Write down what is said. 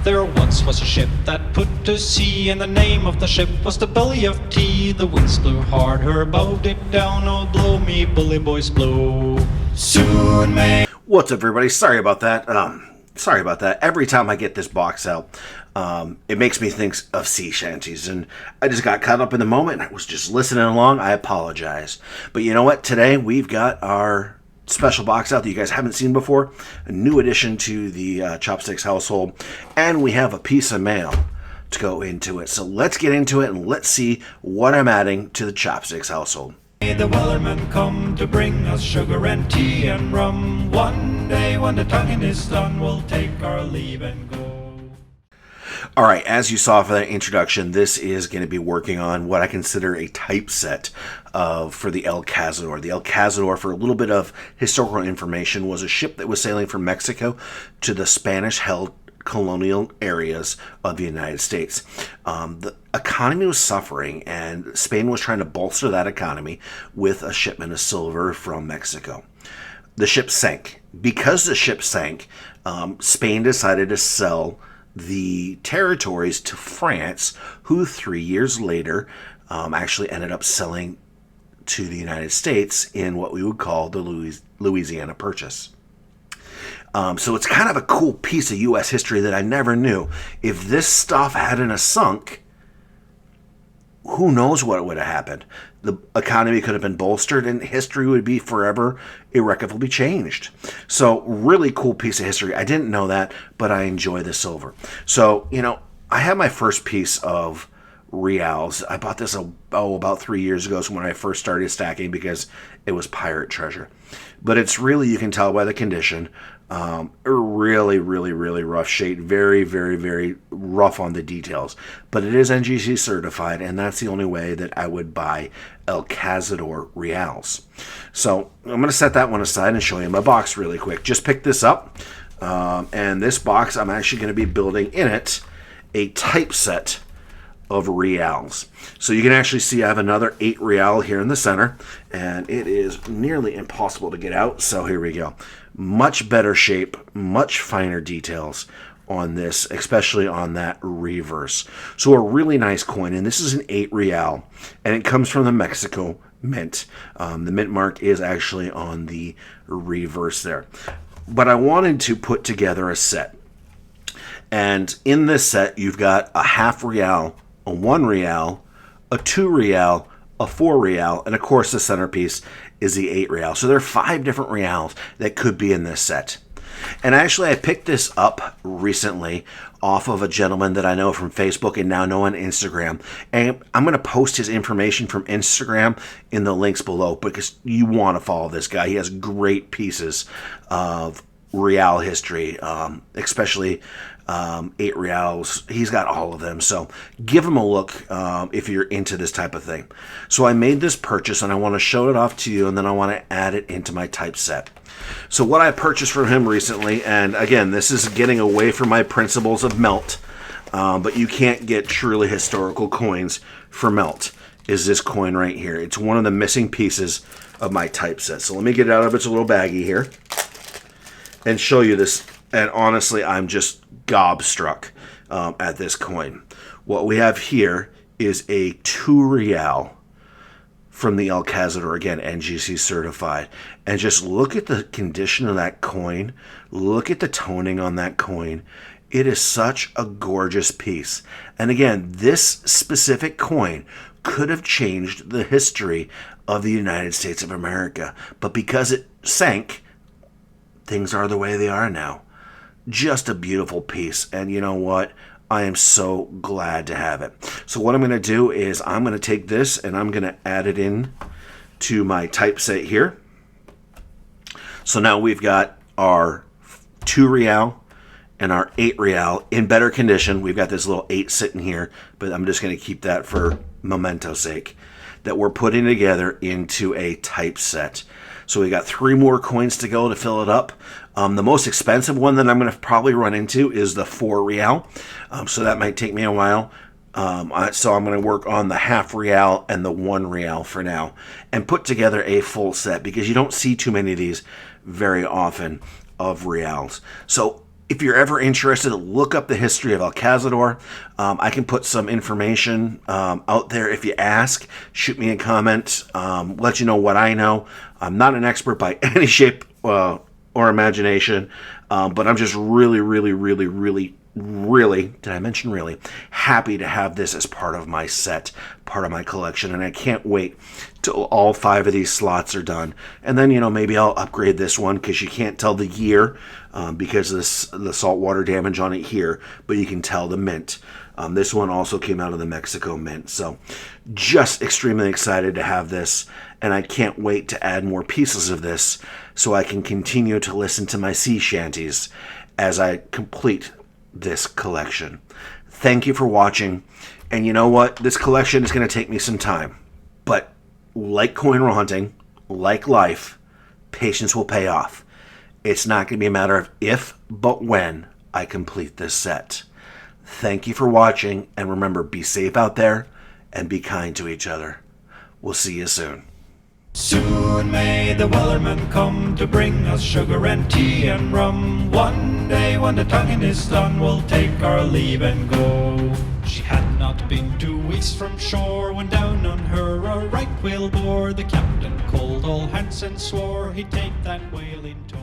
There once was a ship that put to sea, and the name of the ship was the Belly of Tea. The winds blew hard, her bow dipped down. Oh, blow me, bully boys, blow. Soon may... What's up, everybody? Sorry about that. Every time I get this box out, it makes me think of sea shanties, and I just got caught up in the moment. I was just listening along. I apologize. But you know what? Today we've got our special box out that you guys haven't seen before, a new addition to the Chopsticks household, and we have a piece of mail to go into it. So let's get into it and let's see what I'm adding to the Chopsticks household. The wellerman come to bring us sugar and tea and rum. One day when the tonguing is done, we'll take our leave and go. Alright, as you saw for that introduction, this is going to be working on what I consider a typeset for the El Cazador. The El Cazador, for a little bit of historical information, was a ship that was sailing from Mexico to the Spanish-held colonial areas of the United States. The economy was suffering, and Spain was trying to bolster that economy with a shipment of silver from Mexico. The ship sank. Because the ship sank, Spain decided to sell the territories to France, who 3 years later actually ended up selling to the United States in what we would call the Louisiana Purchase. So it's kind of a cool piece of U.S. history that I never knew. If this stuff hadn't sunk, who knows what would have happened. The economy could have been bolstered, and history would be forever irrevocably changed. So really cool piece of history. I didn't know that, but I enjoy the silver. So, you know, I had my first piece of reals. I bought this about 3 years ago, so when I first started stacking, because it was pirate treasure. But it's really, you can tell by the condition, really rough shade. Very, very, very rough on the details. But it is NGC certified, and that's the only way that I would buy El Cazador reals. So I'm going to set that one aside and show you my box really quick. Just picked this up, and this box, I'm actually going to be building in it a typeset of reals. So you can actually see I have another 8 real here in the center, and it is nearly impossible to get out. So here we go. Much better shape, much finer details on this, especially on that reverse. So a really nice coin, and this is an 8 real, and it comes from the Mexico Mint. The mint mark is actually on the reverse there. But I wanted to put together a set, and in this set you've got a half real, a 1 real, a 2 real, a 4 real, and of course the centerpiece is the 8 real. So there are 5 different reals that could be in this set. And actually I picked this up recently off of a gentleman that I know from Facebook and now know on Instagram. And I'm going to post his information from Instagram in the links below, because you want to follow this guy. He has great pieces of real history, especially 8 reals. He's got all of them, so give him a look if you're into this type of thing. So I made this purchase, and I want to show it off to you, and then I want to add it into my typeset. So what I purchased from him recently, and again, this is getting away from my principles of melt, but you can't get truly historical coins for melt, is this coin right here. It's one of the missing pieces of my typeset. So let me get it out of its little baggie here and show you this. And honestly, I'm just gobstruck at this coin. What we have here is a 2 real from the El Cazador, again, NGC certified. And just look at the condition of that coin. Look at the toning on that coin. It is such a gorgeous piece. And again, this specific coin could have changed the history of the United States of America. But because it sank, things are the way they are now. Just a beautiful piece, and you know what? I am so glad to have it. So what I'm going to do is I'm going to take this and I'm going to add it in to my typeset here. So now we've got our 2 real and our 8 real in better condition. We've got this little 8 sitting here, but I'm just going to keep that for memento's sake, that we're putting together into a typeset. So we got 3 more coins to go to fill it up. The most expensive one that I'm going to probably run into is the 4 real. So that might take me a while. So I'm going to work on the half real and the 1 real for now and put together a full set, because you don't see too many of these very often of reals. So If you're ever interested, look up the history of El Cazador. I can put some information out there if you ask. Shoot me a comment. Let you know what I know. I'm not an expert by any shape or imagination, but I'm just really, did I mention really, happy to have this as part of my set, part of my collection, and I can't wait till all 5 of these slots are done. And then, maybe I'll upgrade this one, because you can't tell the year because of the saltwater damage on it here, but you can tell the mint. This one also came out of the Mexico Mint, so just extremely excited to have this, and I can't wait to add more pieces of this so I can continue to listen to my sea shanties as I complete this collection. Thank you for watching, and you know what? This collection is going to take me some time, but like coin hunting, like life, patience will pay off. It's not going to be a matter of if, but when I complete this set. Thank you for watching, and remember, be safe out there and be kind to each other. We'll see you soon. Soon may the wellerman come to bring us sugar and tea and rum. One day when the tonguing is done, we'll take our leave and go. She had not been 2 weeks from shore when down on her a right whale bore. The captain called all hands and swore he'd take that whale in tow.